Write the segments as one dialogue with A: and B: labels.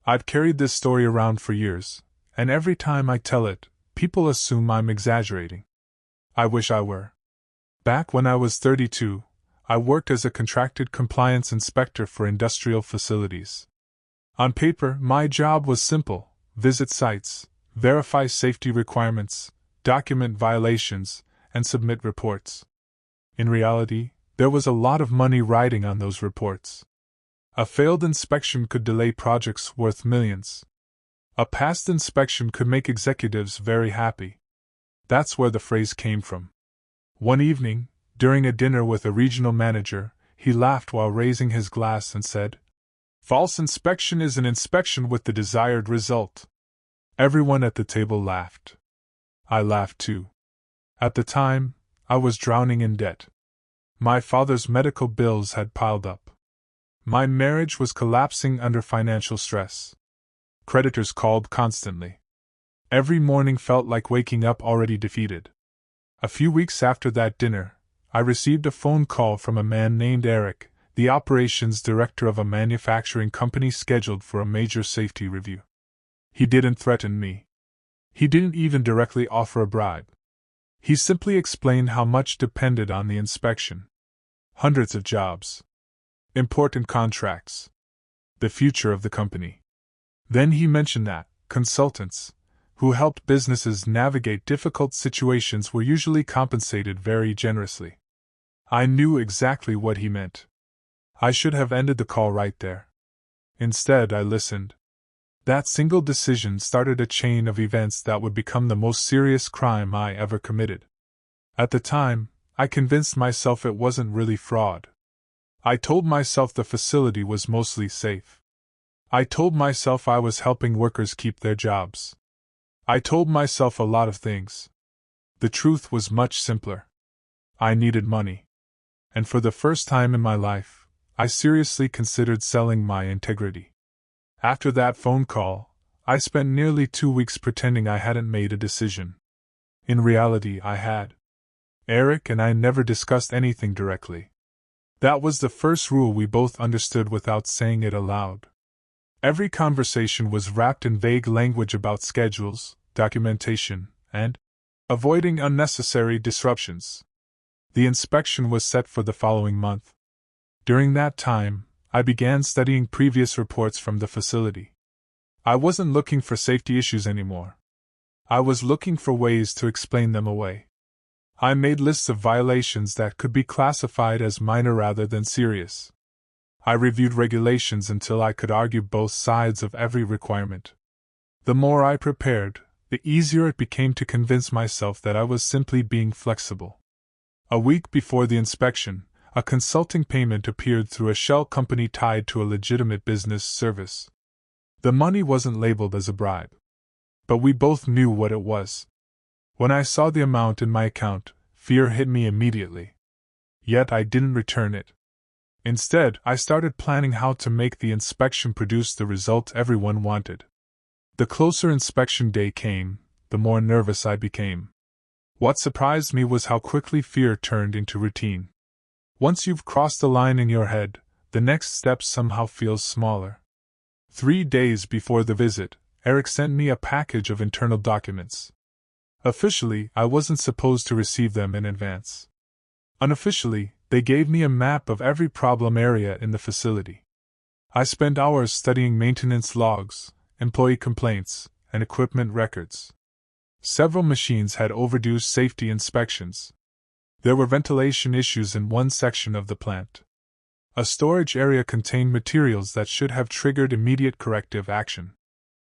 A: I've carried this story around for years, and every time I tell it, people assume I'm exaggerating. I wish I were. Back when I was 32, I worked as a contracted compliance inspector for industrial facilities. On paper, my job was simple: visit sites, verify safety requirements, document violations, and submit reports. In reality, there was a lot of money riding on those reports. A failed inspection could delay projects worth millions. A passed inspection could make executives very happy. That's where the phrase came from. One evening, during a dinner with a regional manager, he laughed while raising his glass and said, "False inspection is an inspection with the desired result." Everyone at the table laughed. I laughed too. At the time, I was drowning in debt. My father's medical bills had piled up. My marriage was collapsing under financial stress. Creditors called constantly. Every morning felt like waking up already defeated. A few weeks after that dinner, I received a phone call from a man named Eric, the operations director of a manufacturing company scheduled for a major safety review. He didn't threaten me. He didn't even directly offer a bribe. He simply explained how much depended on the inspection. Hundreds of jobs. Important contracts. The future of the company. Then he mentioned that consultants, who helped businesses navigate difficult situations, were usually compensated very generously. I knew exactly what he meant. I should have ended the call right there. Instead, I listened. That single decision started a chain of events that would become the most serious crime I ever committed. At the time, I convinced myself it wasn't really fraud. I told myself the facility was mostly safe. I told myself I was helping workers keep their jobs. I told myself a lot of things. The truth was much simpler. I needed money. And for the first time in my life, I seriously considered selling my integrity. After that phone call, I spent nearly 2 weeks pretending I hadn't made a decision. In reality, I had. Eric and I never discussed anything directly. That was the first rule we both understood without saying it aloud. Every conversation was wrapped in vague language about schedules, documentation, and avoiding unnecessary disruptions. The inspection was set for the following month. During that time, I began studying previous reports from the facility. I wasn't looking for safety issues anymore. I was looking for ways to explain them away. I made lists of violations that could be classified as minor rather than serious. I reviewed regulations until I could argue both sides of every requirement. The more I prepared, the easier it became to convince myself that I was simply being flexible. A week before the inspection, a consulting payment appeared through a shell company tied to a legitimate business service. The money wasn't labeled as a bribe. But we both knew what it was. When I saw the amount in my account, fear hit me immediately. Yet I didn't return it. Instead, I started planning how to make the inspection produce the result everyone wanted. The closer inspection day came, the more nervous I became. What surprised me was how quickly fear turned into routine. Once you've crossed the line in your head, the next step somehow feels smaller. 3 days before the visit, Eric sent me a package of internal documents. Officially, I wasn't supposed to receive them in advance. Unofficially, they gave me a map of every problem area in the facility. I spent hours studying maintenance logs, employee complaints, and equipment records. Several machines had overdue safety inspections. There were ventilation issues in one section of the plant. A storage area contained materials that should have triggered immediate corrective action.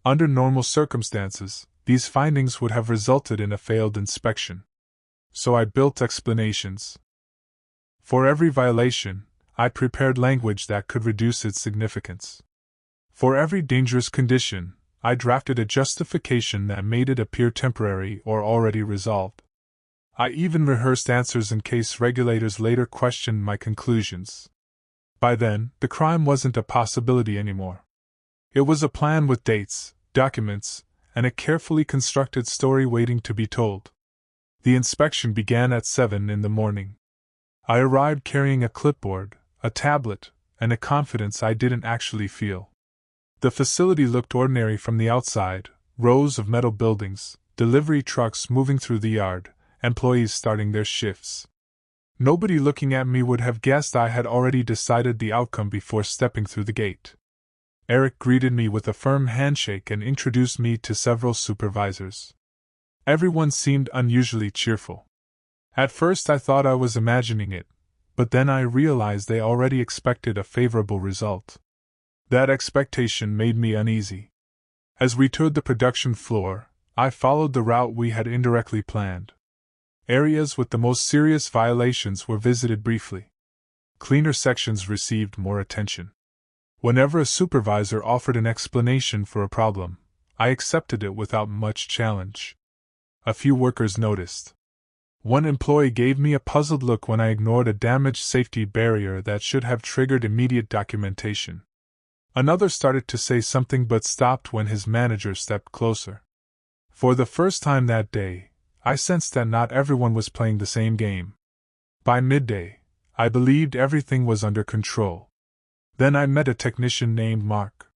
A: Under normal circumstances, these findings would have resulted in a failed inspection. So I built explanations. For every violation, I prepared language that could reduce its significance. For every dangerous condition, I drafted a justification that made it appear temporary or already resolved. I even rehearsed answers in case regulators later questioned my conclusions. By then, the crime wasn't a possibility anymore. It was a plan with dates, documents, and a carefully constructed story waiting to be told. The inspection began at 7 in the morning. I arrived carrying a clipboard, a tablet, and a confidence I didn't actually feel. The facility looked ordinary from the outside: rows of metal buildings, delivery trucks moving through the yard, employees starting their shifts. Nobody looking at me would have guessed I had already decided the outcome before stepping through the gate. Eric greeted me with a firm handshake and introduced me to several supervisors. Everyone seemed unusually cheerful. At first I thought I was imagining it, but then I realized they already expected a favorable result. That expectation made me uneasy. As we toured the production floor, I followed the route we had indirectly planned. Areas with the most serious violations were visited briefly. Cleaner sections received more attention. Whenever a supervisor offered an explanation for a problem, I accepted it without much challenge. A few workers noticed. One employee gave me a puzzled look when I ignored a damaged safety barrier that should have triggered immediate documentation. Another started to say something but stopped when his manager stepped closer. For the first time that day, I sensed that not everyone was playing the same game. By midday, I believed everything was under control. Then I met a technician named Mark.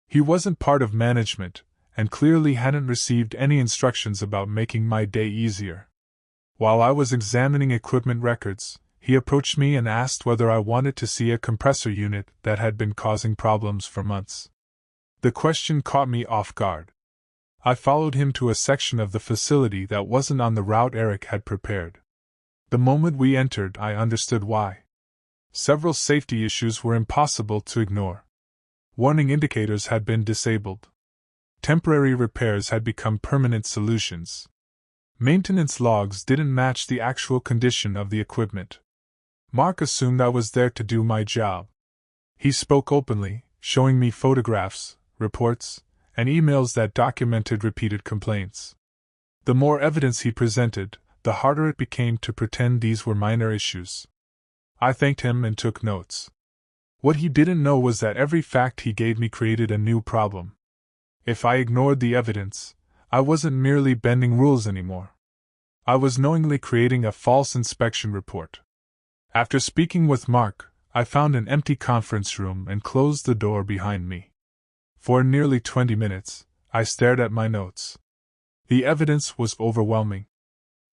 A: He wasn't part of management, and clearly hadn't received any instructions about making my day easier. While I was examining equipment records, he approached me and asked whether I wanted to see a compressor unit that had been causing problems for months. The question caught me off guard. I followed him to a section of the facility that wasn't on the route Eric had prepared. The moment we entered, I understood why. Several safety issues were impossible to ignore. Warning indicators had been disabled. Temporary repairs had become permanent solutions. Maintenance logs didn't match the actual condition of the equipment. Mark assumed I was there to do my job. He spoke openly, showing me photographs, reports, and emails that documented repeated complaints. The more evidence he presented, the harder it became to pretend these were minor issues. I thanked him and took notes. What he didn't know was that every fact he gave me created a new problem. If I ignored the evidence, I wasn't merely bending rules anymore. I was knowingly creating a false inspection report. After speaking with Mark, I found an empty conference room and closed the door behind me. For nearly 20 minutes, I stared at my notes. The evidence was overwhelming.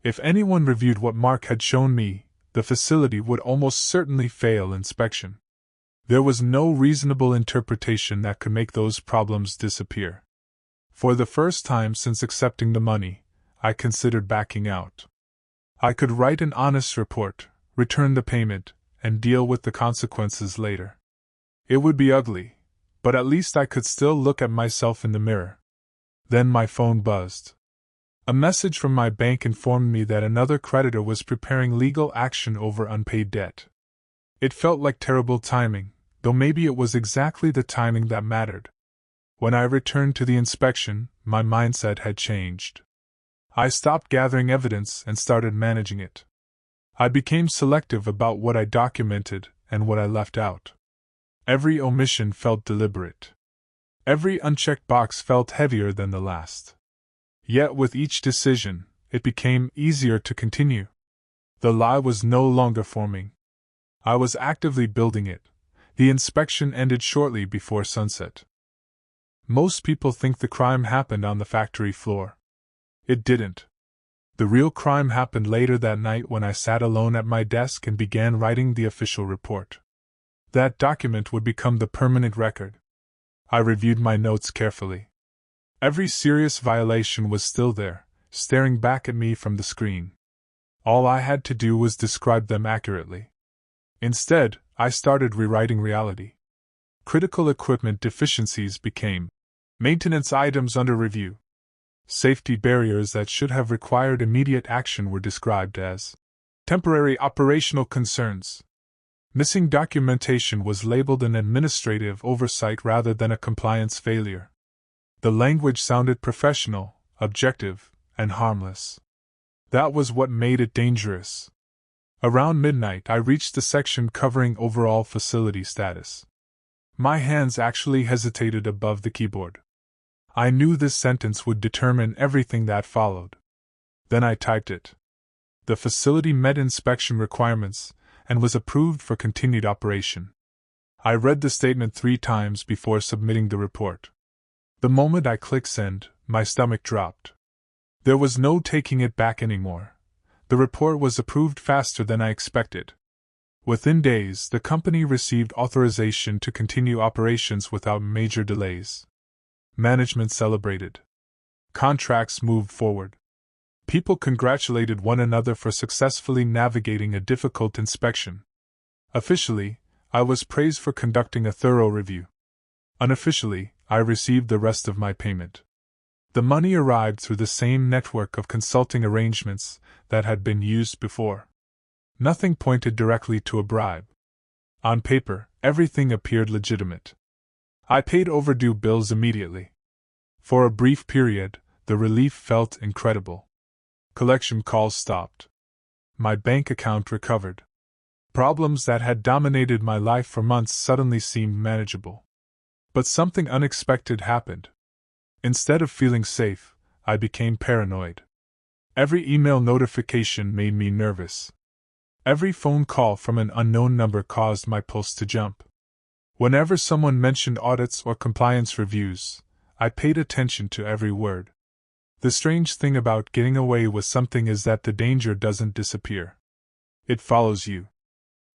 A: If anyone reviewed what Mark had shown me, the facility would almost certainly fail inspection. There was no reasonable interpretation that could make those problems disappear. For the first time since accepting the money, I considered backing out. I could write an honest report, return the payment, and deal with the consequences later. It would be ugly, but at least I could still look at myself in the mirror. Then my phone buzzed. A message from my bank informed me that another creditor was preparing legal action over unpaid debt. It felt like terrible timing, though maybe it was exactly the timing that mattered. When I returned to the inspection, my mindset had changed. I stopped gathering evidence and started managing it. I became selective about what I documented and what I left out. Every omission felt deliberate. Every unchecked box felt heavier than the last. Yet with each decision, it became easier to continue. The lie was no longer forming. I was actively building it. The inspection ended shortly before sunset. Most people think the crime happened on the factory floor. It didn't. The real crime happened later that night when I sat alone at my desk and began writing the official report. That document would become the permanent record. I reviewed my notes carefully. Every serious violation was still there, staring back at me from the screen. All I had to do was describe them accurately. Instead, I started rewriting reality. Critical equipment deficiencies became maintenance items under review. Safety barriers that should have required immediate action were described as temporary operational concerns. Missing documentation was labeled an administrative oversight rather than a compliance failure. The language sounded professional, objective, and harmless. That was what made it dangerous. Around midnight, I reached the section covering overall facility status. My hands actually hesitated above the keyboard. I knew this sentence would determine everything that followed. Then I typed it. The facility met inspection requirements and was approved for continued operation. I read the statement 3 times before submitting the report. The moment I clicked send, my stomach dropped. There was no taking it back anymore. The report was approved faster than I expected. Within days, the company received authorization to continue operations without major delays. Management celebrated. Contracts moved forward. People congratulated one another for successfully navigating a difficult inspection. Officially, I was praised for conducting a thorough review. Unofficially, I received the rest of my payment. The money arrived through the same network of consulting arrangements that had been used before. Nothing pointed directly to a bribe. On paper, everything appeared legitimate. I paid overdue bills immediately. For a brief period, the relief felt incredible. Collection calls stopped. My bank account recovered. Problems that had dominated my life for months suddenly seemed manageable. But something unexpected happened. Instead of feeling safe, I became paranoid. Every email notification made me nervous. Every phone call from an unknown number caused my pulse to jump. Whenever someone mentioned audits or compliance reviews, I paid attention to every word. The strange thing about getting away with something is that the danger doesn't disappear. It follows you.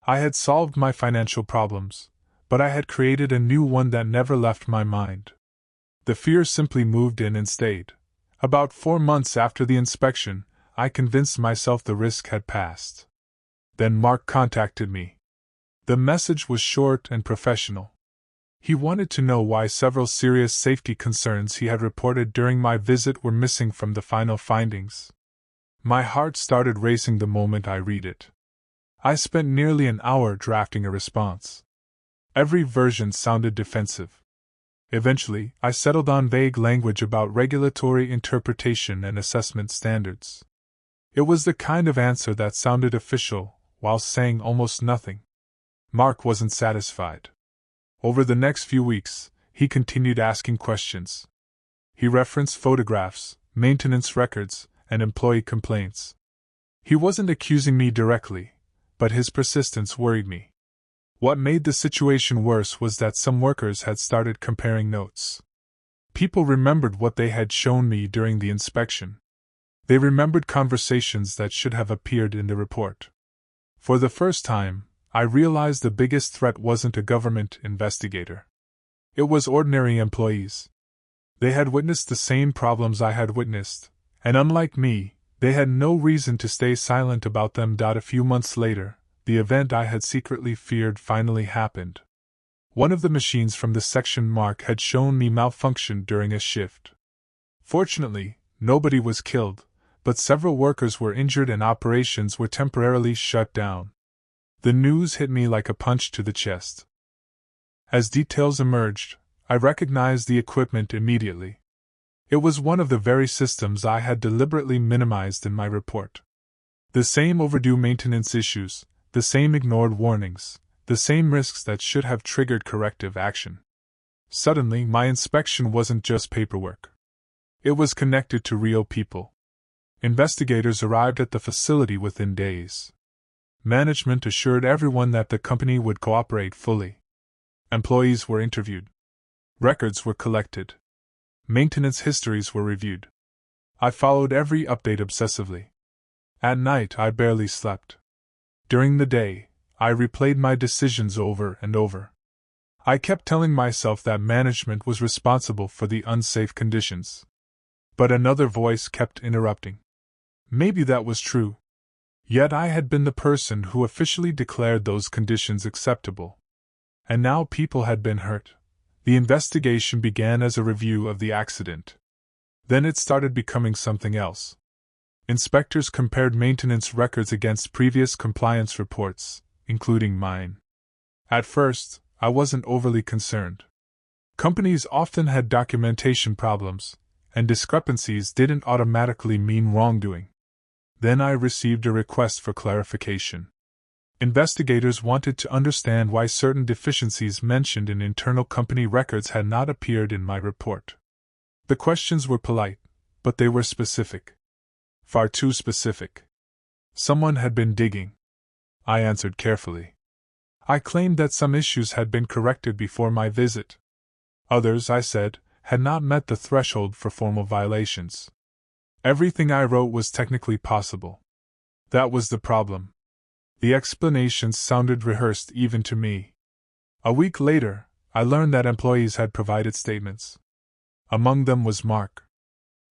A: I had solved my financial problems, but I had created a new one that never left my mind. The fear simply moved in and stayed. About 4 months after the inspection, I convinced myself the risk had passed. Then Mark contacted me. The message was short and professional. He wanted to know why several serious safety concerns he had reported during my visit were missing from the final findings. My heart started racing the moment I read it. I spent nearly an hour drafting a response. Every version sounded defensive. Eventually, I settled on vague language about regulatory interpretation and assessment standards. It was the kind of answer that sounded official, while saying almost nothing. Mark wasn't satisfied. Over the next few weeks, he continued asking questions. He referenced photographs, maintenance records, and employee complaints. He wasn't accusing me directly, but his persistence worried me. What made the situation worse was that some workers had started comparing notes. People remembered what they had shown me during the inspection. They remembered conversations that should have appeared in the report. For the first time, I realized the biggest threat wasn't a government investigator. It was ordinary employees. They had witnessed the same problems I had witnessed, and unlike me, they had no reason to stay silent about them. A few months later, the event I had secretly feared finally happened. One of the machines from the section Mark had shown me malfunctioned during a shift. Fortunately, nobody was killed, but several workers were injured and operations were temporarily shut down. The news hit me like a punch to the chest. As details emerged, I recognized the equipment immediately. It was one of the very systems I had deliberately minimized in my report. The same overdue maintenance issues, the same ignored warnings, the same risks that should have triggered corrective action. Suddenly, my inspection wasn't just paperwork. It was connected to real people. Investigators arrived at the facility within days. Management assured everyone that the company would cooperate fully. Employees were interviewed. Records were collected. Maintenance histories were reviewed. I followed every update obsessively. At night, I barely slept. During the day, I replayed my decisions over and over. I kept telling myself that management was responsible for the unsafe conditions. But another voice kept interrupting. Maybe that was true. Yet I had been the person who officially declared those conditions acceptable. And now people had been hurt. The investigation began as a review of the accident. Then it started becoming something else. Inspectors compared maintenance records against previous compliance reports, including mine. At first, I wasn't overly concerned. Companies often had documentation problems, and discrepancies didn't automatically mean wrongdoing. Then I received a request for clarification. Investigators wanted to understand why certain deficiencies mentioned in internal company records had not appeared in my report. The questions were polite, but they were specific. Far too specific. Someone had been digging. I answered carefully. I claimed that some issues had been corrected before my visit. Others, I said, had not met the threshold for formal violations. Everything I wrote was technically possible. That was the problem. The explanations sounded rehearsed even to me. A week later, I learned that employees had provided statements. Among them was Mark.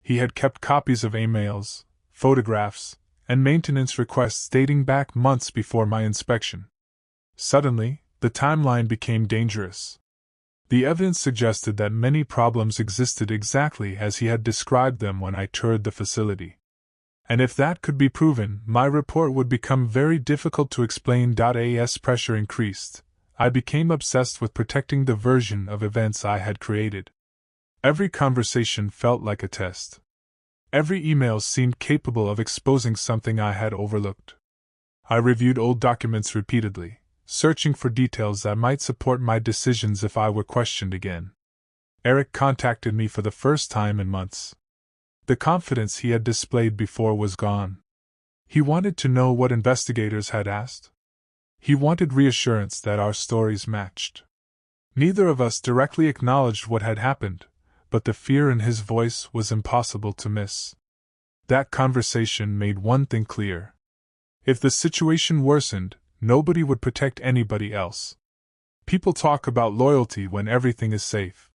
A: He had kept copies of emails, photographs, and maintenance requests dating back months before my inspection. Suddenly, the timeline became dangerous. The evidence suggested that many problems existed exactly as he had described them when I toured the facility. And if that could be proven, my report would become very difficult to explain. As pressure increased, I became obsessed with protecting the version of events I had created. Every conversation felt like a test. Every email seemed capable of exposing something I had overlooked. I reviewed old documents repeatedly, searching for details that might support my decisions if I were questioned again. Eric contacted me for the first time in months. The confidence he had displayed before was gone. He wanted to know what investigators had asked. He wanted reassurance that our stories matched. Neither of us directly acknowledged what had happened, but the fear in his voice was impossible to miss. That conversation made one thing clear. If the situation worsened, nobody would protect anybody else. People talk about loyalty when everything is safe.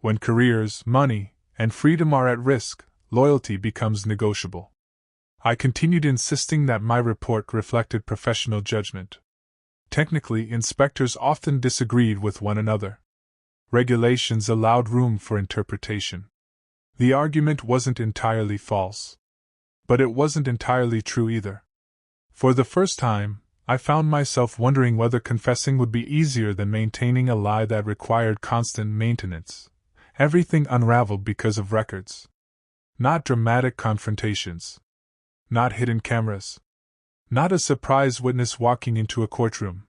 A: When careers, money, and freedom are at risk, loyalty becomes negotiable. I continued insisting that my report reflected professional judgment. Technically, inspectors often disagreed with one another. Regulations allowed room for interpretation. The argument wasn't entirely false. But it wasn't entirely true either. For the first time, I found myself wondering whether confessing would be easier than maintaining a lie that required constant maintenance. Everything unraveled because of records. Not dramatic confrontations. Not hidden cameras. Not a surprise witness walking into a courtroom.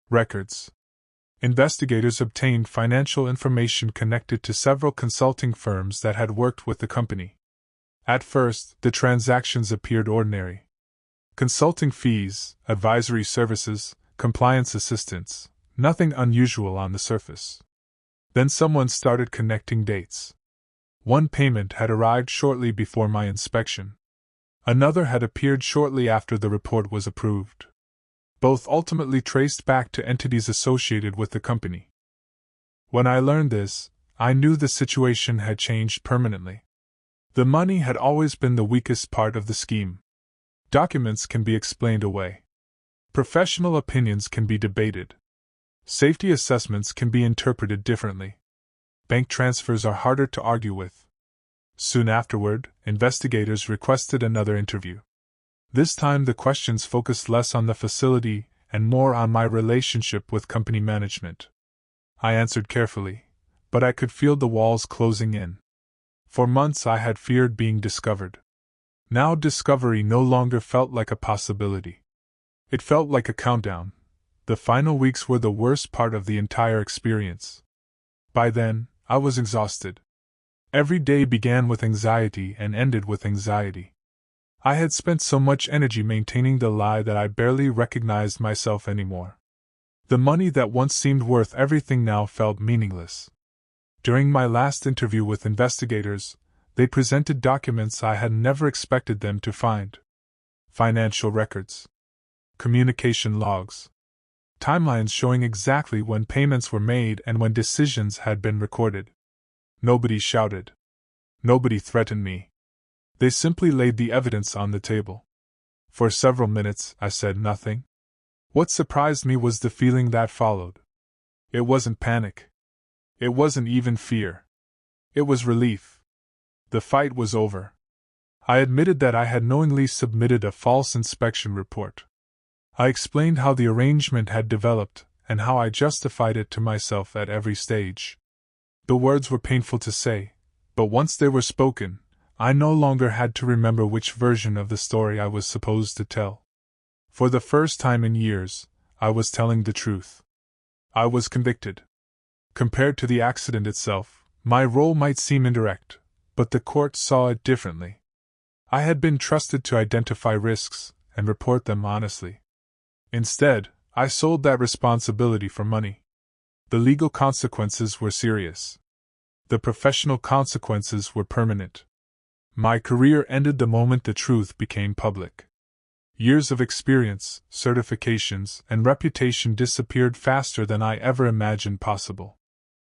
A: Records. Investigators obtained financial information connected to several consulting firms that had worked with the company. At first, the transactions appeared ordinary. Consulting fees, advisory services, compliance assistance, nothing unusual on the surface. Then someone started connecting dates. One payment had arrived shortly before my inspection. Another had appeared shortly after the report was approved. Both ultimately traced back to entities associated with the company. When I learned this, I knew the situation had changed permanently. The money had always been the weakest part of the scheme. Documents can be explained away. Professional opinions can be debated. Safety assessments can be interpreted differently. Bank transfers are harder to argue with. Soon afterward, investigators requested another interview. This time the questions focused less on the facility and more on my relationship with company management. I answered carefully, but I could feel the walls closing in. For months I had feared being discovered. Now discovery no longer felt like a possibility. It felt like a countdown. The final weeks were the worst part of the entire experience. By then, I was exhausted. Every day began with anxiety and ended with anxiety. I had spent so much energy maintaining the lie that I barely recognized myself anymore. The money that once seemed worth everything now felt meaningless. During my last interview with investigators, they presented documents I had never expected them to find. Financial records. Communication logs. Timelines showing exactly when payments were made and when decisions had been recorded. Nobody shouted. Nobody threatened me. They simply laid the evidence on the table. For several minutes, I said nothing. What surprised me was the feeling that followed. It wasn't panic. It wasn't even fear. It was relief. The fight was over. I admitted that I had knowingly submitted a false inspection report. I explained how the arrangement had developed and how I justified it to myself at every stage. The words were painful to say, but once they were spoken, I no longer had to remember which version of the story I was supposed to tell. For the first time in years, I was telling the truth. I was convicted. Compared to the accident itself, my role might seem indirect, but the court saw it differently. I had been trusted to identify risks and report them honestly. Instead, I sold that responsibility for money. The legal consequences were serious. The professional consequences were permanent. My career ended the moment the truth became public. Years of experience, certifications, and reputation disappeared faster than I ever imagined possible.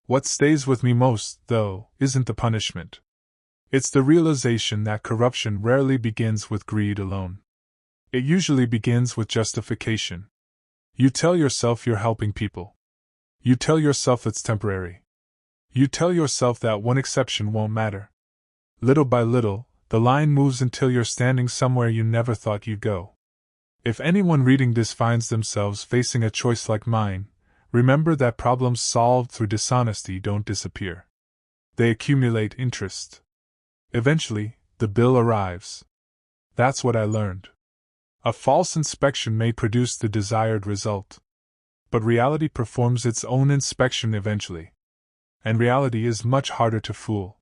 A: What stays with me most, though, isn't the punishment. It's the realization that corruption rarely begins with greed alone. It usually begins with justification. You tell yourself you're helping people. You tell yourself it's temporary. You tell yourself that one exception won't matter. Little by little, the line moves until you're standing somewhere you never thought you'd go. If anyone reading this finds themselves facing a choice like mine, remember that problems solved through dishonesty don't disappear. They accumulate interest. Eventually, the bill arrives. That's what I learned. A false inspection may produce the desired result. But reality performs its own inspection eventually. And reality is much harder to fool.